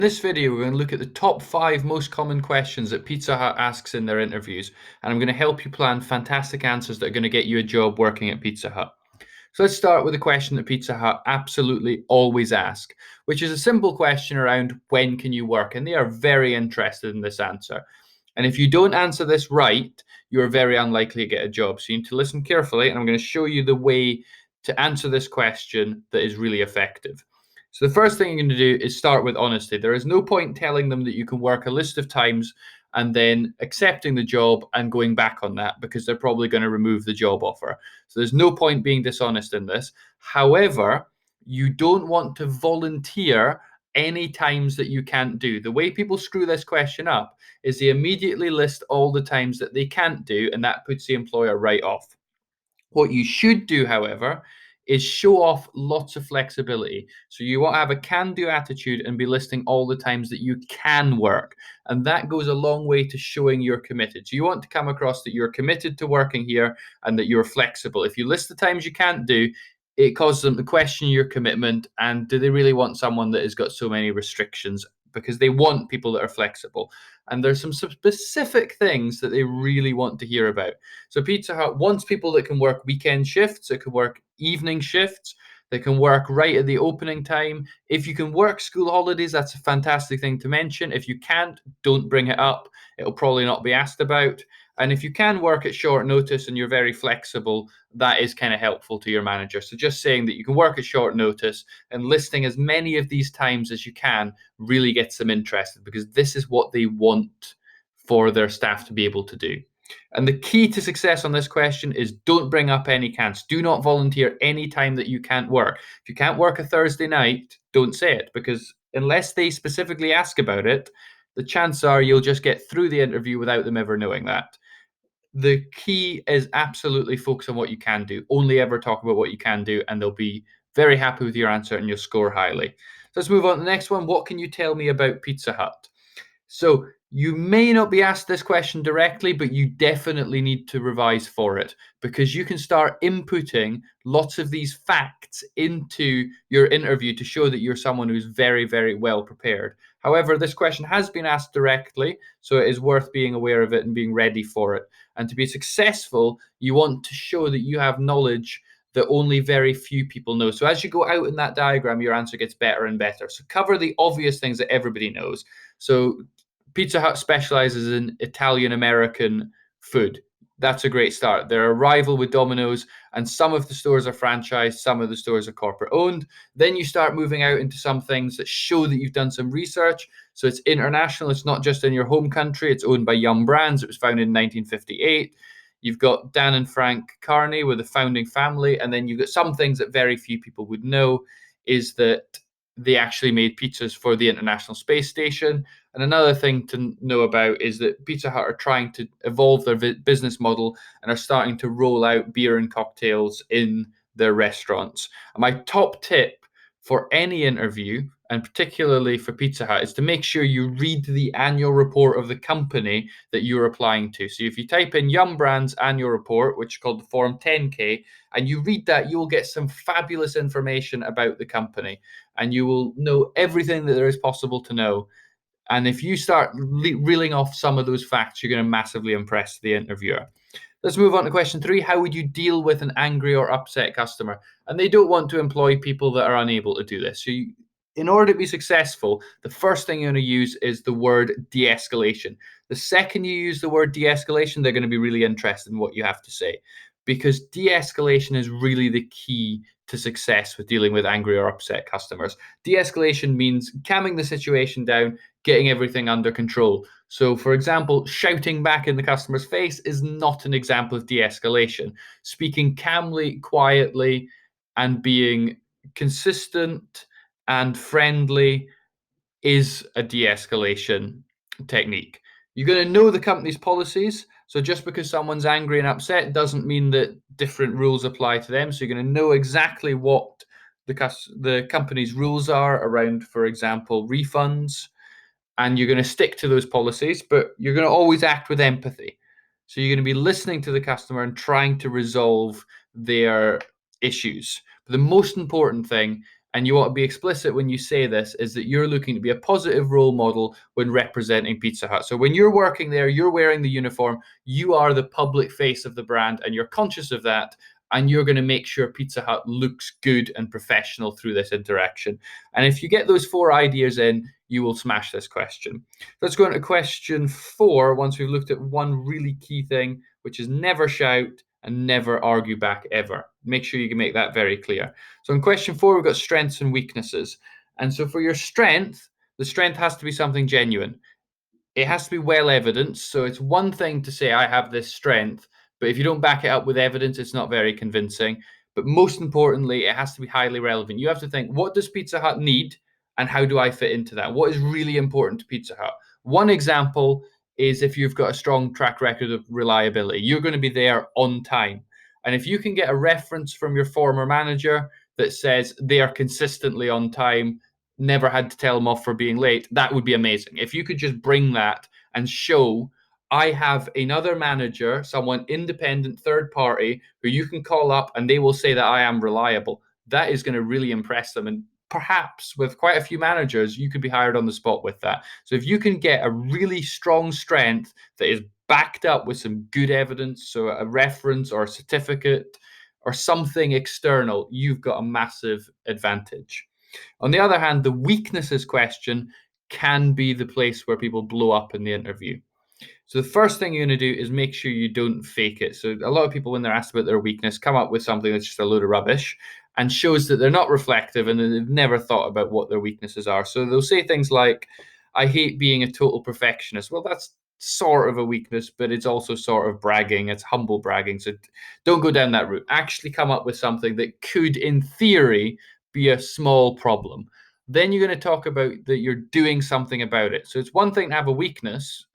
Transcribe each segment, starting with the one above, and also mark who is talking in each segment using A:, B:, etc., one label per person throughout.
A: In this video, we're going to look at the top 5 most common questions that Pizza Hut asks in their interviews, and I'm going to help you plan fantastic answers that are going to get you a job working at Pizza Hut. So let's start with a question that Pizza Hut absolutely always ask, which is a simple question around when can you work, and they are very interested in this answer. And if you don't answer this right, you are very unlikely to get a job. So you need to listen carefully, and I'm going to show you the way to answer this question that is really effective. So the first thing you're going to do is start with honesty. There is no point telling them that you can work a list of times and then accepting the job and going back on that, because they're probably going to remove the job offer. So there's no point being dishonest in this. However, you don't want to volunteer any times that you can't do. The way people screw this question up is they immediately list all the times that they can't do, and that puts the employer right off. What you should do, however, is show off lots of flexibility. So you want to have a can-do attitude and be listing all the times that you can work. And that goes a long way to showing you're committed. So you want to come across that you're committed to working here and that you're flexible. If you list the times you can't do, it causes them to question your commitment. And do they really want someone that has got so many restrictions? Because they want people that are flexible. And there's some specific things that they really want to hear about. So Pizza Hut wants people that can work weekend shifts, that can work evening shifts, they can work right at the opening time. If you can work school holidays, that's a fantastic thing to mention. If you can't, don't bring it up. It'll probably not be asked about. And if you can work at short notice and you're very flexible, that is kind of helpful to your manager. So just saying that you can work at short notice and listing as many of these times as you can really gets them interested, because this is what they want for their staff to be able to do. And the key to success on this question is don't bring up any can'ts. Do not volunteer any time that you can't work. If you can't work a Thursday night, don't say it, because unless they specifically ask about it, the chances are you'll just get through the interview without them ever knowing that. The key is absolutely focus on what you can do. Only ever talk about what you can do, and they'll be very happy with your answer and you'll score highly. So let's move on to the next one. What can you tell me about Pizza Hut? So you may not be asked this question directly, but you definitely need to revise for it, because you can start inputting lots of these facts into your interview to show that you're someone who's very, very well prepared. However, this question has been asked directly, so it is worth being aware of it and being ready for it. And to be successful, you want to show that you have knowledge that only very few people know. So as you go out in that diagram, your answer gets better and better. So cover the obvious things that everybody knows. So Pizza Hut specializes in Italian American food. That's a great start. They're a rival with Domino's, and some of the stores are franchised, some of the stores are corporate owned. Then you start moving out into some things that show that you've done some research. So it's international. It's not just in your home country. It's owned by Yum Brands. It was founded in 1958. You've got Dan and Frank Carney with the founding family, and then you've got some things that very few people would know is that they actually made pizzas for the International Space Station. And another thing to know about is that Pizza Hut are trying to evolve their business model and are starting to roll out beer and cocktails in their restaurants. And my top tip for any interview, and particularly for Pizza Hut, is to make sure you read the annual report of the company that you're applying to. So if you type in Yum Brands annual report, which is called the Form 10K, and you read that, you will get some fabulous information about the company, and you will know everything that there is possible to know. And if you start reeling off some of those facts, you're going to massively impress the interviewer. Let's move on to question 3. How would you deal with an angry or upset customer? And they don't want to employ people that are unable to do this. So in order to be successful, the first thing you're going to use is the word de-escalation. The second you use the word de-escalation, they're going to be really interested in what you have to say, because de-escalation is really the key to success with dealing with angry or upset customers. De-escalation means calming the situation down, getting everything under control. So, for example, shouting back in the customer's face is not an example of de-escalation. Speaking calmly, quietly, and being consistent and friendly is a de-escalation technique. You're going to know the company's policies. So just because someone's angry and upset doesn't mean that different rules apply to them. So you're going to know exactly what the company's rules are around, for example, refunds, and you're going to stick to those policies, but you're going to always act with empathy. So you're going to be listening to the customer and trying to resolve their issues. But the most important thing, and you want to be explicit when you say this, is that you're looking to be a positive role model when representing Pizza Hut. So when you're working there, you're wearing the uniform, you are the public face of the brand, and you're conscious of that. And you're going to make sure Pizza Hut looks good and professional through this interaction. And if you get those 4 ideas in, you will smash this question. Let's go into question 4 once we've looked at one really key thing, which is never shout and never argue back ever. Make sure you can make that very clear. So in question 4, we've got strengths and weaknesses. And so for your strength, the strength has to be something genuine. It has to be well evidenced. So it's one thing to say, I have this strength, but if you don't back it up with evidence, it's not very convincing. But most importantly, it has to be highly relevant. You have to think, what does Pizza Hut need? And how do I fit into that? What is really important to Pizza Hut? One example is if you've got a strong track record of reliability, you're going to be there on time. And if you can get a reference from your former manager that says they are consistently on time, never had to tell them off for being late, that would be amazing. If you could just bring that and show, I have another manager, someone independent, third party, who you can call up and they will say that I am reliable, that is going to really impress them. And perhaps with quite a few managers, you could be hired on the spot with that. So if you can get a really strong strength that is backed up with some good evidence, so a reference or a certificate or something external, you've got a massive advantage. On the other hand, the weaknesses question can be the place where people blow up in the interview. So the first thing you're going to do is make sure you don't fake it. So a lot of people, when they're asked about their weakness, come up with something that's just a load of rubbish and shows that they're not reflective and they've never thought about what their weaknesses are. So they'll say things like, I hate being a total perfectionist. Well, that's sort of a weakness, but it's also sort of bragging. It's humble bragging. So don't go down that route. Actually come up with something that could, in theory, be a small problem. Then you're going to talk about that you're doing something about it. So it's one thing to have a weakness,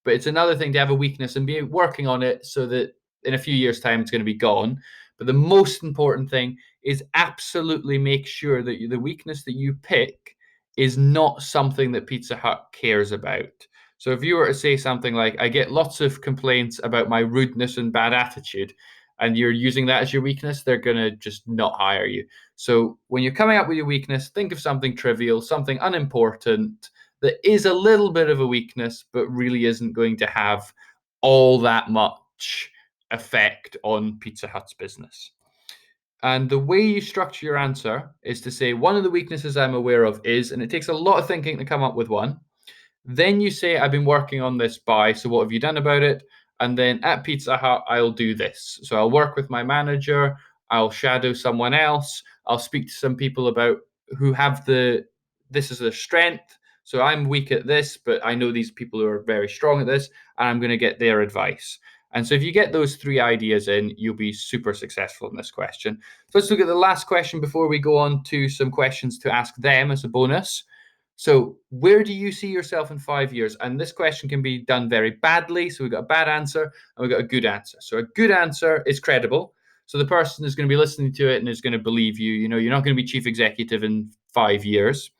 A: but it's another thing to have a weakness and be working on it so that in a few years' time it's going to be gone. But the most important thing is absolutely make sure that the weakness that you pick is not something that Pizza Hut cares about. So if you were to say something like, I get lots of complaints about my rudeness and bad attitude, and you're using that as your weakness, they're going to just not hire you. So when you're coming up with your weakness, think of something trivial, something unimportant, that is a little bit of a weakness, but really isn't going to have all that much effect on Pizza Hut's business. And the way you structure your answer is to say, one of the weaknesses I'm aware of is, and it takes a lot of thinking to come up with one. Then you say, I've been working on this by, so what have you done about it? And then at Pizza Hut, I'll do this. So I'll work with my manager, I'll shadow someone else, I'll speak to some people about who have this is their strength. So I'm weak at this, but I know these people who are very strong at this, and I'm going to get their advice. And so if you get those 3 ideas in, you'll be super successful in this question. So let's look at the last question before we go on to some questions to ask them as a bonus. So where do you see yourself in 5 years? And this question can be done very badly. So we've got a bad answer and we've got a good answer. So a good answer is credible. So the person is going to be listening to it and is going to believe you. You know, you're not going to be chief executive in 5 years.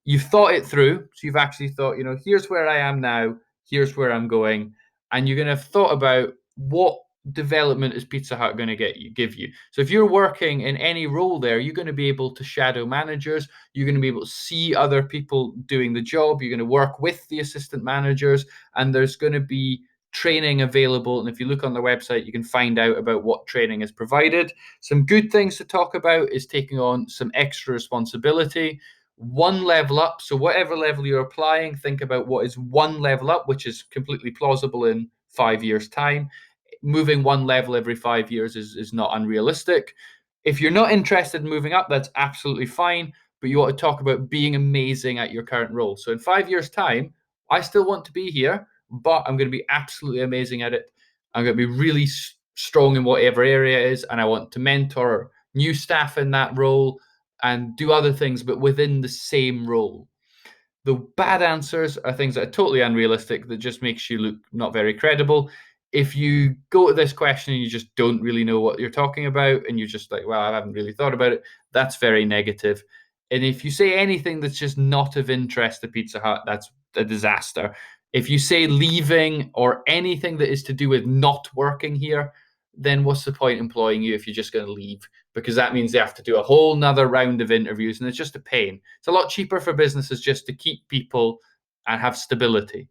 A: You've thought it through. So you've actually thought, you know, here's where I am now. Here's where I'm going. And you're going to have thought about what development is Pizza Hut going to give you. So if you're working in any role there, you're going to be able to shadow managers. You're going to be able to see other people doing the job. You're going to work with the assistant managers, and there's going to be training available. And if you look on the website, you can find out about what training is provided. Some good things to talk about is taking on some extra responsibility. One level up. So whatever level you're applying, think about what is one level up, which is completely plausible in 5 years' time. Moving one level every 5 years is not unrealistic. If you're not interested in moving up, that's absolutely fine. But you want to talk about being amazing at your current role. So in 5 years' time, I still want to be here, but I'm going to be absolutely amazing at it. I'm going to be really strong in whatever area it is, and I want to mentor new staff in that role and do other things, but within the same role. The bad answers are things that are totally unrealistic, that just makes you look not very credible. If you go to this question and you just don't really know what you're talking about, and you're just like, well, I haven't really thought about it, that's very negative. And if you say anything that's just not of interest to Pizza Hut, that's a disaster. If you say leaving or anything that is to do with not working here, then what's the point employing you if you're just going to leave? Because that means they have to do a whole nother round of interviews, and it's just a pain. It's a lot cheaper for businesses just to keep people and have stability.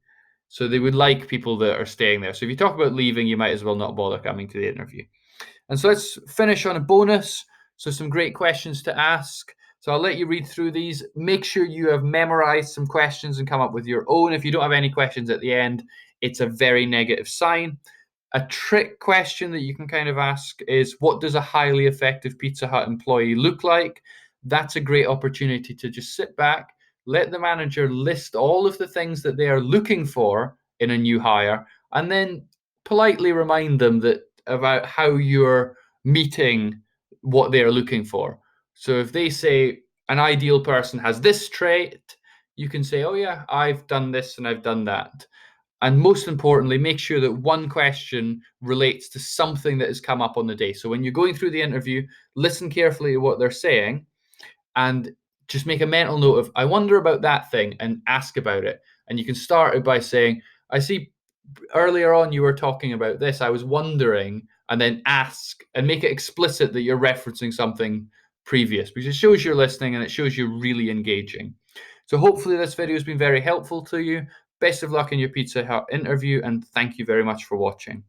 A: So they would like people that are staying there. So if you talk about leaving, you might as well not bother coming to the interview. And so let's finish on a bonus. So some great questions to ask. So I'll let you read through these. Make sure you have memorized some questions and come up with your own. If you don't have any questions at the end, it's a very negative sign. A trick question that you can kind of ask is, what does a highly effective Pizza Hut employee look like? That's a great opportunity to just sit back, let the manager list all of the things that they are looking for in a new hire, and then politely remind them that about how you're meeting what they're looking for. So if they say an ideal person has this trait, you can say, oh yeah, I've done this and I've done that. And most importantly, make sure that one question relates to something that has come up on the day. So when you're going through the interview, listen carefully to what they're saying and just make a mental note of, I wonder about that thing, and ask about it. And you can start it by saying, I see earlier on you were talking about this. I was wondering, and then ask and make it explicit that you're referencing something previous, because it shows you're listening and it shows you're really engaging. So hopefully this video has been very helpful to you. Best of luck in your Pizza Hut interview, and thank you very much for watching.